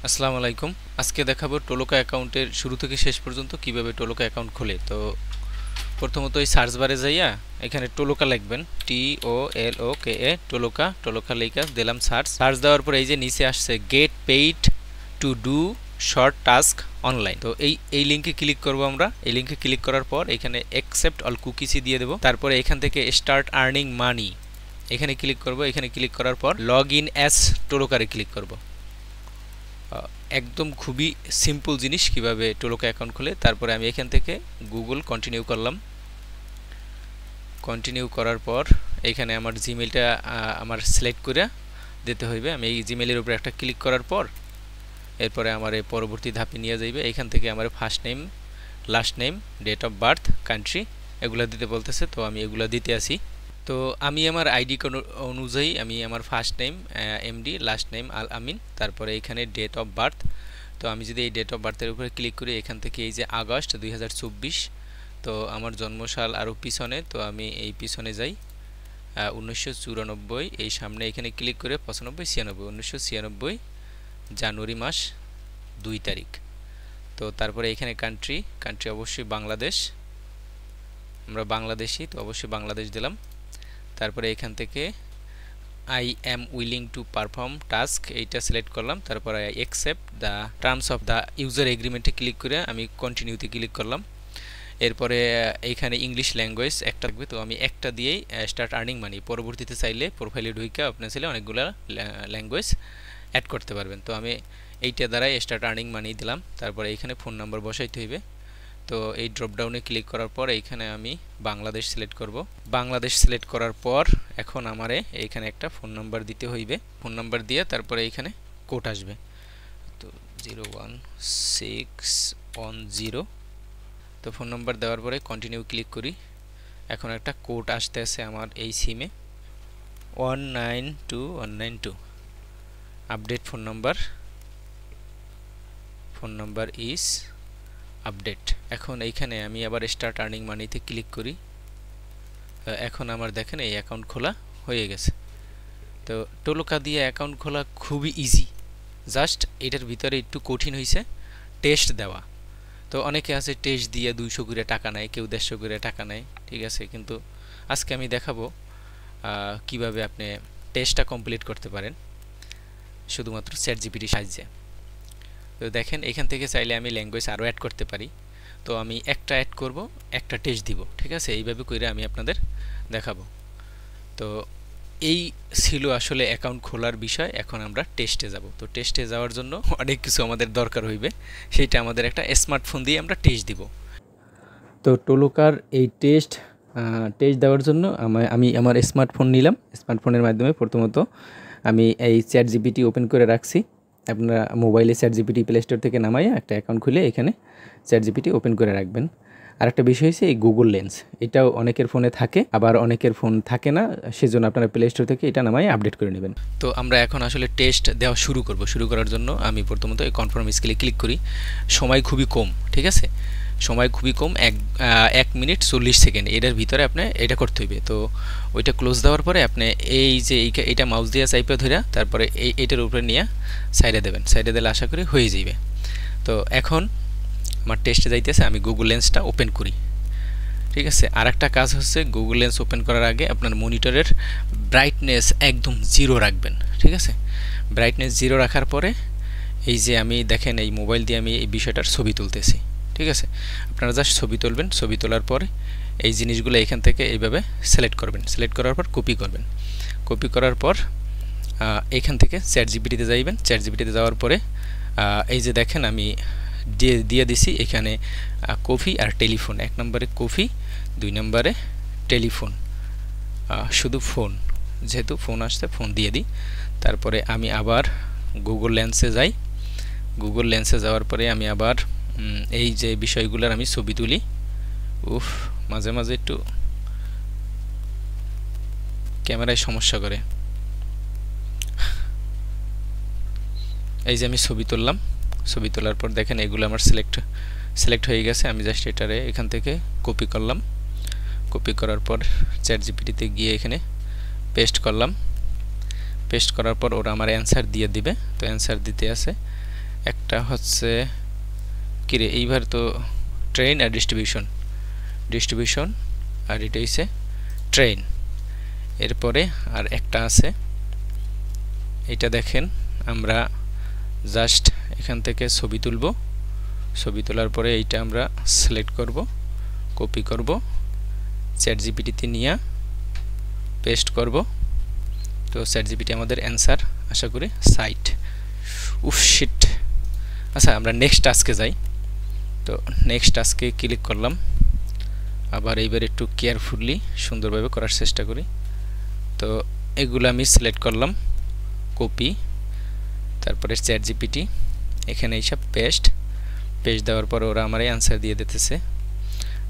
আসসালামু আলাইকুম। আজকে দেখাবো টোলোকা অ্যাকাউন্টের শুরু থেকে শেষ পর্যন্ত কিভাবে টোলোকা অ্যাকাউন্ট খোলে। তো প্রথমত এই সার্চ বারে যাইয়া এখানে টোলোকা লিখবেন, TOLOKA, টোলোকা। টোলোকা লেখা দিলাম সার্চ। সার্চ দেওয়ার পর এই যে নিচে আসছে gate paid to do short task online. তো এই লিঙ্কে ক্লিক করব আমরা। এই লিঙ্কে ক্লিক করার পর এখানে অ্যাকসেপ্ট অল কুকিজই দিয়ে দেবো। তারপরে এখান থেকে স্টার্ট আর্নিং মানি এখানে ক্লিক করব। এখানে ক্লিক করার পর লগ ইন অ্যাজ টোলোকারে ক্লিক করব। একদম খুবই সিম্পল জিনিস কিভাবে টোলোকা অ্যাকাউন্ট খুলে। তারপরে আমি এখান থেকে গুগল কন্টিনিউ করলাম। কন্টিনিউ করার পর এখানে আমার জিমেইলটা আমার সিলেক্ট করে দিতে হইবে। আমি এই জিমেইলের উপরে একটা ক্লিক করার পর এরপরে আমার এই পরবর্তী ধাপে নিয়ে যাইবে। এখান থেকে আমার first name, last name, date of birth, country এগুলা দিতে বলতেছে। তো আমি এগুলা দিতে আসি। তো আমি আমার আইডি অনুযায়ী আমি আমার first name MD, last name Al Amin, তারপরে এখানে ডেট অফ বার্থ। তো আমি যদি এই ডেট অফ বার্থের উপরে ক্লিক করি এখান থেকে এই যে আগস্ট 2024, তো আমার জন্মসাল আরও পিছনে, তো আমি এই পিছনে যাই 1994, এই সামনে এখানে ক্লিক করে 95, 96, 1996 জানুয়ারি মাস 2 তারিখ। তো তারপরে এখানে কান্ট্রি অবশ্যই বাংলাদেশ, আমরা বাংলাদেশি, তো অবশ্যই বাংলাদেশ দিলাম। তারপরে এখান থেকে I am willing to perform task এইটা সিলেক্ট করলাম। তারপরে I accept the terms of the user এগ্রিমেন্টে ক্লিক করে আমি কন্টিনিউতে ক্লিক করলাম। এরপরে এইখানে ইংলিশ ল্যাঙ্গুয়েজ একটা থাকবে, তো আমি একটা দিয়েই স্টার্ট আর্নিং মানি। পরবর্তীতে চাইলে প্রোফাইলে ঢুইকা আপনি চাইলে অনেকগুলো ল্যাঙ্গুয়েজ অ্যাড করতে পারবেন। তো আমি এইটা দ্বারাই স্টার্ট আর্নিং মানি দিলাম। তারপরে এইখানে ফোন নাম্বার বসাইতে হইবে। তো এই ড্রপডাউনে ক্লিক করার পর এইখানে আমি বাংলাদেশ সিলেক্ট করব। বাংলাদেশ সিলেক্ট করার পর এখন আমারে এইখানে একটা ফোন নাম্বার দিতে হইবে। ফোন নাম্বার দিয়ে তারপরে এইখানে কোড আসবে, তো 01610। তো ফোন নাম্বার দেওয়ার পরে কন্টিনিউ ক্লিক করি। এখন একটা কোড আসতে আছে আমার এই সিমে 192192। Update phone number is update. এখন এইখানে আমি আবার স্টার্ট আর্নিং মানিতে ক্লিক করি। এখন আমার দেখেন এই অ্যাকাউন্ট খোলা হয়ে গেছে। তো টোলোকা দিয়ে অ্যাকাউন্ট খোলা খুবই ইজি, জাস্ট এটার ভিতরে একটু কঠিন হয়েছে টেস্ট দেওয়া। তো অনেকে আছে টেস্ট দিয়ে 200 করে টাকা নেয়, কেউ 150 করে টাকা নেয়, ঠিক আছে। কিন্তু আজকে আমি দেখাবো কিভাবে আপনি টেস্টটা কমপ্লিট করতে পারেন শুধুমাত্র চ্যাটজিপিটি সাহায্যে। তো দেখেন এখান থেকে চাইলে আমি ল্যাঙ্গুয়েজ আরও অ্যাড করতে পারি। তো আমি একটা অ্যাড করব, একটা টেস্ট দিব, ঠিক আছে। এইভাবে করে আমি আপনাদের দেখাবো। তো এই ছিল আসলে অ্যাকাউন্ট খোলার বিষয়। এখন আমরা টেস্টে যাব। তো টেস্টে যাওয়ার জন্য অনেক কিছু আমাদের দরকার হইবে, সেইটা আমাদের একটা স্মার্টফোন দিয়ে আমরা টেস্ট দিব। তো টোলোকার এই টেস্ট দেওয়ার জন্য আমি আমার স্মার্টফোন নিলাম। স্মার্টফোনের মাধ্যমে প্রথমত আমি এই চ্যাটজিপিটি ওপেন করে রাখছি। আপনারা মোবাইলে চ্যাটজিপিটি প্লে স্টোর থেকে নামাইয়া একটা অ্যাকাউন্ট খুলে এখানে চ্যাটজিপিটি ওপেন করে রাখবেন। আর একটা বিষয় হচ্ছে এই গুগল লেন্স, এটাও অনেকের ফোনে থাকে, আবার অনেকের ফোন থাকে না, সেজন্য আপনারা প্লে স্টোর থেকে এটা নামাই আপডেট করে নেবেন। তো আমরা এখন আসলে টেস্ট দেওয়া শুরু করব। শুরু করার জন্য আমি প্রথমত এই কনফার্ম স্কিলে ক্লিক করি। সময় খুবই কম, ঠিক আছে, সময় খুবই কম, 1 মিনিট 40 সেকেন্ড এটার ভিতরে আপনি এটা করতে হইবে। তো ওইটা ক্লোজ দেওয়ার পরে আপনি এই যে এইটা মাউস দিয়ে চাইপে ধরে তারপরে এইটার উপরে নিয়ে সাইডে দেবেন। সাইডে দিলে আশা করি হয়ে যাবে। তো এখন আমার টেস্টে যাইতেছে, আমি গুগল লেন্সটা ওপেন করি, ঠিক আছে। আর একটা কাজ হচ্ছে গুগল লেন্স ওপেন করার আগে আপনার মনিটরের ব্রাইটনেস একদম 0 রাখবেন, ঠিক আছে। ব্রাইটনেস 0 রাখার পরে এই যে আমি দেখেন এই মোবাইল দিয়ে আমি এই বিষয়টার ছবি তুলতেছি, ঠিক আছে। আপনারা জাস্ট ছবি তুলবেন। ছবি তোলার পরে এই জিনিসগুলো এখান থেকে এইভাবে সিলেক্ট করবেন। সিলেক্ট করার পর কপি করবেন। কপি করার পর এখান থেকে চ্যাটজিপিটিতে যাইবেন। চ্যাটজিপিটিতে যাওয়ার পরে এই যে দেখেন আমি দিয়ে দিছি এখানে কফি আর টেলিফোন। 1 নম্বরে কফি, 2 নম্বরে টেলিফোন, শুধু ফোন, যেহেতু ফোন আসছে ফোন দিয়ে দিই। তারপরে আমি আবার গুগল লেন্সে যাই। গুগল লেন্সে যাওয়ার পরে আমি আবার এই যে বিষয়গুলোর আমি ছবি তুলি। মাঝে মাঝে একটু ক্যামেরায় সমস্যা করে। এই যে আমি ছবি তুললাম। ছবি তোলার পর দেখেন এগুলো আমার সিলেক্ট হয়ে গেছে। আমি জাস্ট এটারে এখান থেকে কপি করলাম। কপি করার পর চ্যাটজিপিটিতে গিয়ে এখানে পেস্ট করলাম। পেস্ট করার পর ওরা আমার অ্যান্সার দিয়ে দিবে। তো অ্যান্সার দিতে আছে। একটা হচ্ছে কিরে এইবার তো ট্রেন আর ডিস্ট্রিবিউশন আর এটা হচ্ছে ট্রেন। এরপরে আর একটা আছে, এটা দেখেন আমরা জাস্ট এখান থেকে ছবি তুলব, ছবি তোলার পরে এইটা আমরা সিলেক্ট করব, কপি করব, চ্যাট জিপিটিতে নিয়ে পেস্ট করব। তো চ্যাট জিপিটি আমাদের অ্যান্সার আশা করি সাইট। উফ শিট। আচ্ছা আমরা নেক্সট টাস্কে যাই। তো নেক্সট টাস্কে ক্লিক করলাম, আবার এইবার একটু কেয়ারফুলি সুন্দরভাবে করার চেষ্টা করি। তো এগুলো আমি সিলেক্ট করলাম, কপি, তারপরে চ্যাট জিপিটি এখানে এইসব পেস্ট দেওয়ার পর ওরা আমার অ্যান্সার দিয়ে দিতেছে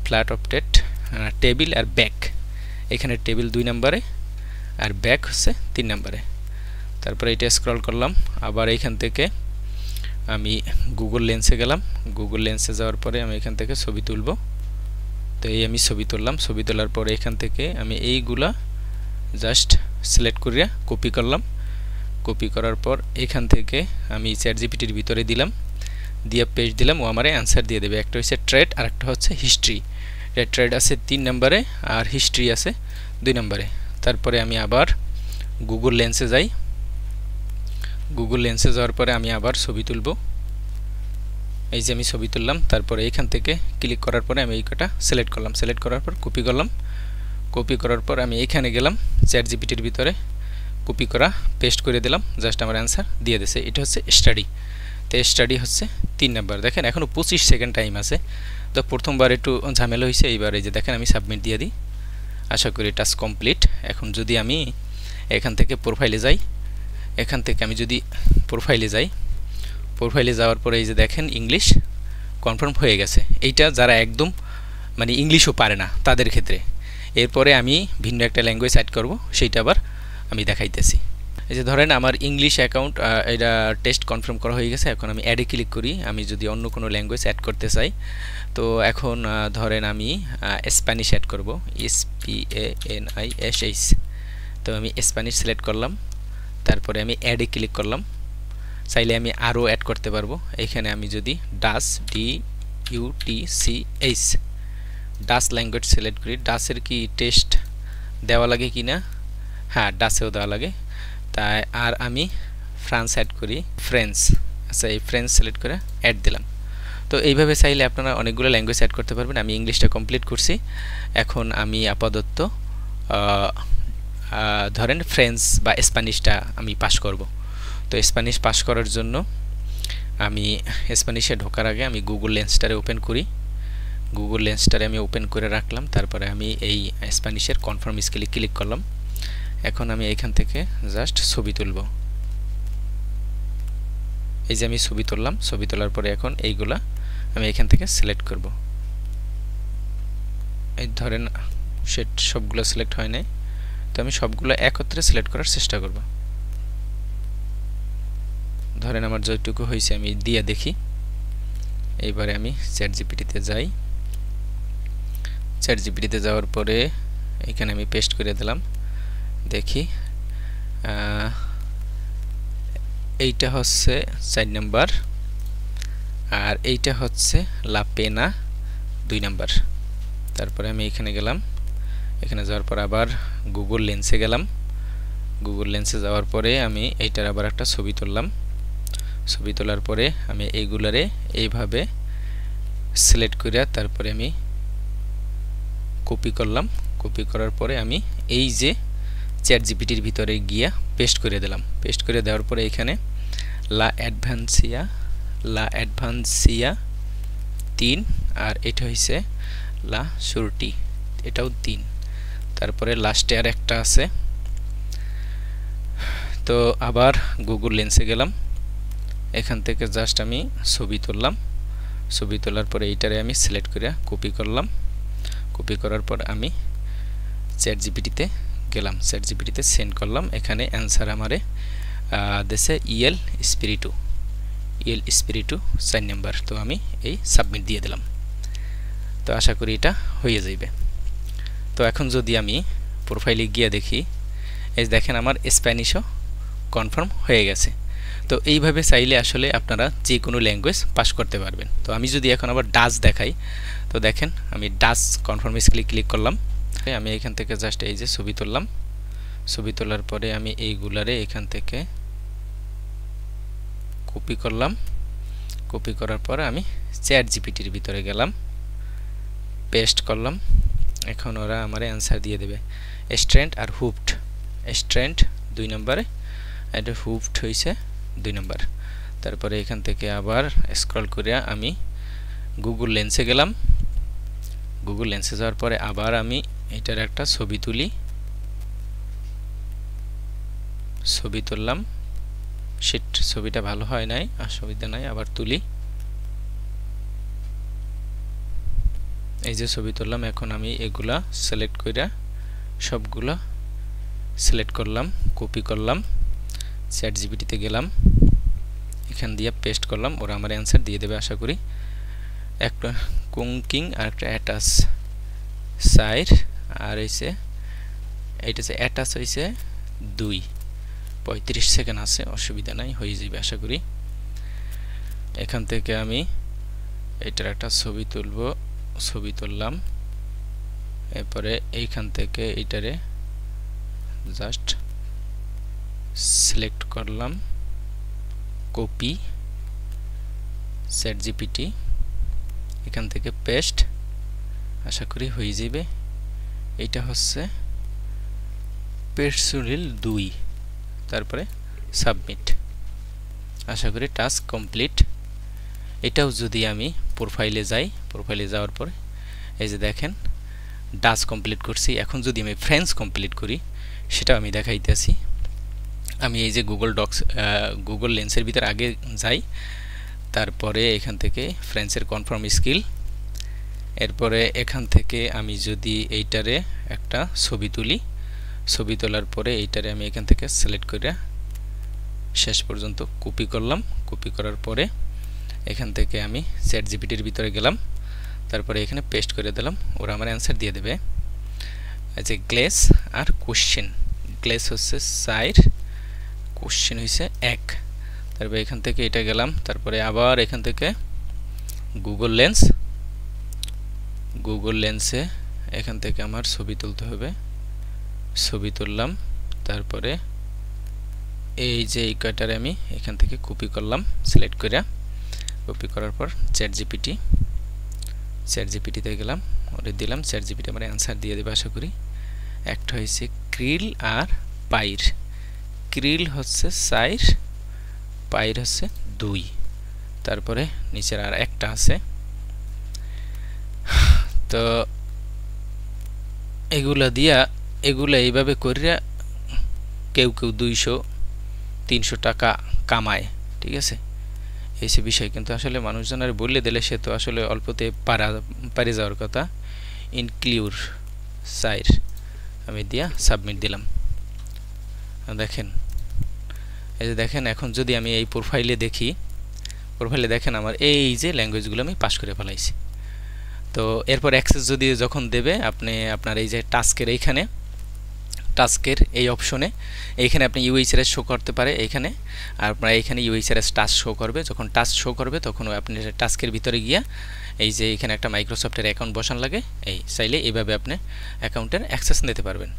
ফ্ল্যাট অপডেট টেবিল আর ব্যাক। এখানে টেবিল 2 নম্বরে আর ব্যাক হচ্ছে 3 নম্বরে। তারপরে এটা স্ক্রল করলাম, আবার এইখান থেকে আমি গুগল লেন্সে গেলাম, গুগল লেন্সে যাওয়ার পরে আমি এখান থেকে ছবি তুলব। তো এই আমি ছবি তুললাম, ছবি তোলার পরে এখান থেকে আমি এইগুলা জাস্ট সিলেক্ট করিয়া কপি করলাম, কপি করার পর এখান থেকে আমি চ্যাট জিপিটির ভিতরে দিলাম, দিয়ে পেস্ট দিলাম, ও আমারে অ্যান্সার দিয়ে দেবে। একটা হচ্ছে ট্রেড আর একটা হচ্ছে হিস্ট্রি। ট্রেড আছে 3 নম্বরে আর হিস্ট্রি আছে 2 নম্বরে। তারপরে আমি আবার গুগল লেন্সে যাই, গুগল লেন্সে যাওয়ার পরে আমি আবার ছবি তুলব। এই যে আমি ছবি তুললাম, তারপরে এইখান থেকে ক্লিক করার পরে আমি এই কটা সিলেক্ট করলাম, সিলেক্ট করার পর কপি করলাম, কপি করার পর আমি এইখানে গেলাম চ্যাট জিপিটির ভিতরে, কপি করা পেস্ট করে দিলাম, জাস্ট আমার অ্যান্সার দিয়ে দিয়েছে। এটা হচ্ছে স্টাডি। তো স্টাডি হচ্ছে 3 নাম্বার। দেখেন এখনও 25 সেকেন্ড টাইম আছে। তো প্রথমবার একটু ঝামেলা হয়েছে, এইবার এই যে দেখেন আমি সাবমিট দিয়ে দিই। আশা করি টাস্ক কমপ্লিট। এখন যদি আমি এখান থেকে প্রোফাইলে যাই, এখান থেকে আমি যদি প্রোফাইলে যাই, প্রোফাইলে যাওয়ার পরে এই যে দেখেন ইংলিশ কনফার্ম হয়ে গেছে। এইটা যারা একদম মানে ইংলিশও পারে না তাদের ক্ষেত্রে। এরপরে আমি ভিন্ন একটা ল্যাঙ্গুয়েজ অ্যাড করব, সেইটা আবার আমি দেখাইতেছি। এই যে ধরেন আমার ইংলিশ অ্যাকাউন্ট এটা টেস্ট কনফার্ম করা হয়ে গেছে। এখন আমি অ্যাডে ক্লিক করি, আমি যদি অন্য কোনো ল্যাঙ্গুয়েজ অ্যাড করতে চাই। তো এখন ধরেন আমি স্প্যানিশ অ্যাড করব, SPANISH। তো আমি স্প্যানিশ সিলেক্ট করলাম, তারপরে আমি অ্যাডে ক্লিক করলাম। চাইলে আমি আরও অ্যাড করতে পারবো। এখানে আমি যদি Dutch DUTCH Dutch language select করি, ডাচের কি টেস্ট দেওয়া লাগে কি না? হ্যাঁ, ডাচেও দেওয়া লাগে। তাই আর আমি ফ্রান্স অ্যাড করি, ফ্রেঞ্চ। আচ্ছা এই ফ্রেঞ্চ সিলেক্ট করে অ্যাড দিলাম। তো এইভাবে চাইলে আপনারা অনেকগুলো ল্যাঙ্গুয়েজ অ্যাড করতে পারবেন। আমি ইংলিশটা কমপ্লিট করছি। এখন আমি আপাতত ধরেন ফ্রেঞ্চ বা স্প্যানিশটা আমি পাস করব। তো স্প্যানিশ পাস করার জন্য আমি স্প্যানিশে ঢোকার আগে আমি গুগল লেন্সটারে ওপেন করি, গুগল লেন্সটারে আমি ওপেন করে রাখলাম। তারপরে আমি এই স্প্যানিশের কনফার্ম স্কিলে ক্লিক করলাম। এখন আমি এইখান থেকে জাস্ট ছবি তুলব। এই যে আমি ছবি তুললাম, ছবি তোলার পরে এখন এইগুলা আমি এখান থেকে সিলেক্ট করব। এই ধরেন সেট সবগুলো সিলেক্ট হয় নাই, তো আমি সবগুলো একত্রে সিলেক্ট করার চেষ্টা করব। ধরেন আমার যতটুকু হয়েছে আমি দিয়ে দেখি। এইবারে আমি চ্যাট জিপিটিতে যাই, চ্যাট জিপিটিতে যাওয়ার পরে এখানে আমি পেস্ট করে দিলাম। দেখি এইটা হচ্ছে 4 নাম্বার আর এইটা হচ্ছে লা পেনা 2 নাম্বার। তারপরে আমি এখানে গেলাম, এখানে যাওয়ার পর আবার গুগল লেন্সে গেলাম, গুগল লেন্সে যাওয়ার পরে আমি এইটার আবার একটা ছবি তুললাম। ছবি তোলার পরে আমি এইগুলারে এইভাবে সিলেক্ট করে তারপরে আমি কপি করলাম, কপি করার পরে আমি এই যে চ্যাট জিপিটির ভিতরে গিয়া পেস্ট করে দিলাম। পেস্ট করে দেওয়ার পরে এখানে লা অ্যাডভান্সিয়া 3 আর এটা হইছে লা সুরটি, এটাও 3। তারপরে লাস্টে আর একটা আছে। তো আবার গুগল লেন্সে গেলাম, এখান থেকে জাস্ট আমি ছবি তুললাম, ছবি তোলার পরে এইটারে আমি সিলেক্ট করে কপি করলাম, কপি করার পর আমি চ্যাট জিপিটিতে গেলাম, চ্যাট জিপিটিতে সেন্ড করলাম। এখানে অ্যান্সার আমারে দেশে ইএল স্পিরিটু 4 নাম্বার। তো আমি এই সাবমিট দিয়ে দিলাম। তো আশা করি এটা হয়ে যাবে। তো এখন যদি আমি প্রোফাইলে গিয়ে দেখি, এই দেখেন আমার স্প্যানিশও কনফার্ম হয়ে গেছে। তো এইভাবে চাইলে আসলে আপনারা যে কোনো ল্যাঙ্গুয়েজ পাস করতে পারবেন। তো আমি যদি এখন আবার ডাচ দেখাই, তো দেখেন আমি ডাচ কনফার্ম স্কিলে ক্লিক করলাম। আমি এখান থেকে জাস্ট এই যে ছবি তুললাম, ছবি তোলার পরে আমি এইগুলারে এখান থেকে কপি করলাম, কপি করার পরে আমি চ্যাট জিপিটির ভিতরে গেলাম, পেস্ট করলাম। এখন ওরা আমার অ্যান্সার দিয়ে দেবে স্ট্রেন্ট আর হুপড। স্ট্রেন্ট 2 নম্বরে, এটা হুপড হয়েছে 2 নম্বর। তারপরে এখান থেকে আবার স্ক্রল করে আমি গুগল লেন্সে গেলাম। গুগল লেন্সে যাওয়ার পরে আবার আমি এটার একটা ছবি তুলি, ছবি তুললাম। শিট, ছবিটা ভালো হয় নাই, অসুবিধা নাই, আবার তুলি। এই যে ছবি তুললাম। এখন আমি এগুলা সিলেক্ট কইরা সবগুলা সিলেক্ট করলাম, কপি করলাম, চ্যাট জিপিটিতে গেলাম, এখান দিয়ে পেস্ট করলাম। ওরা আমার অ্যান্সার দিয়ে দেবে আশা করি। একটা কুকিং আর একটা অ্যাটাচ সাইড, আর হইছে এইটা হচ্ছে অ্যাটাচ হইছে 2, 35 সেকেন্ড আছে, অসুবিধা নাই, হয়ে যাবে আশা করি। এখান থেকে আমি এটার একটা ছবি তুলব, ছবি তুললাম। এরপরে এইখান থেকে এইটারে জাস্ট সিলেক্ট করলাম, কপি, চ্যাট জিপিটি, এখান থেকে পেস্ট, আশা করি হয়ে যাবে। এটা হচ্ছে পেটসুরিল 2, তারপরে সাবমিট। আশা করি টাস্ক কমপ্লিট। এটাও যদি আমি প্রোফাইলে যাই, প্রোফাইলে যাওয়ার পরে এই যে দেখেন ডাচ কমপ্লিট করছি। এখন যদি আমি ফ্রেঞ্চ কমপ্লিট করি সেটা আমি দেখাইতেছি। আমি এই যে গুগল ডক্স, গুগল লেন্সের ভিতর আগে যাই, তারপরে এখান থেকে ফ্রেঞ্চের কনফার্ম স্কিল। এরপরে এখান থেকে আমি যদি এইটারে একটা ছবি তুলি, ছবি তোলার পরে এইটারে আমি এখান থেকে সিলেক্ট করে শেষ পর্যন্ত কপি করলাম, কপি করার পরে এখান থেকে আমি চ্যাট জিপিটির ভিতরে গেলাম, তারপরে এখানে পেস্ট করে দিলাম। ওরা আমার অ্যান্সার দিয়ে দেবে যে গ্লেস আর কোশ্চেন। গ্লেস হচ্ছে 4, কোশ্চেন হচ্ছে 1। তারপরে এখান থেকে এটা গেলাম, তারপরে আবার এখান থেকে গুগল লেন্স, গুগল লেন্সে এখান থেকে আমার ছবি তুলতে হবে, ছবি তুললাম। তারপরে এই যে এই কয়টারে আমি এখান থেকে কপি করলাম সিলেক্ট করে, কপি করার পর চ্যাট জিপিটি, চ্যাট জিপিটিতে গেলাম, ওটা দিলাম। চ্যাট জিপিটি আমার অ্যান্সার দিয়ে দেবে আশা করি। একটা হয়েছে ক্রিল আর পাইর। ক্রিল হচ্ছে 4, পাইর হচ্ছে 2। তারপরে নিচের আর একটা আছে। তো এগুলা দিয়া এগুলা এইভাবে করিয়া কেউ কেউ 200-300 টাকা কামায়, ঠিক আছে। এই সে বিষয়, কিন্তু আসলে মানুষজনের বললে দিলে সে তো আসলে অল্পতে পারে যাওয়ার কথা। ইনক্লিউর 4 আমি দিয়া সাবমিট দিলাম। দেখেন এই যে দেখেন, এখন যদি আমি এই প্রোফাইলে দেখি, প্রোফাইলে দেখেন আমার এই যে ল্যাঙ্গুয়েজগুলো আমি পাস করে ফেলাইছি। তো এরপর অ্যাক্সেস যদি যখন দেবে আপনি আপনার এই যে টাস্কের এইখানে, টাস্কের এই অপশনে এইখানে আপনি ইউএইচআরএস শো করতে পারে এইখানে, আর আপনার এইখানে ইউএইচআরএস টাস্ক শো করবে। যখন টাস্ক শো করবে তখন আপনি টাস্কের ভিতরে গিয়া এই যে এখানে একটা মাইক্রোসফটের অ্যাকাউন্ট বসান লাগে, এই চাইলে এইভাবে আপনি অ্যাকাউন্টের অ্যাক্সেস নিতে পারবেন।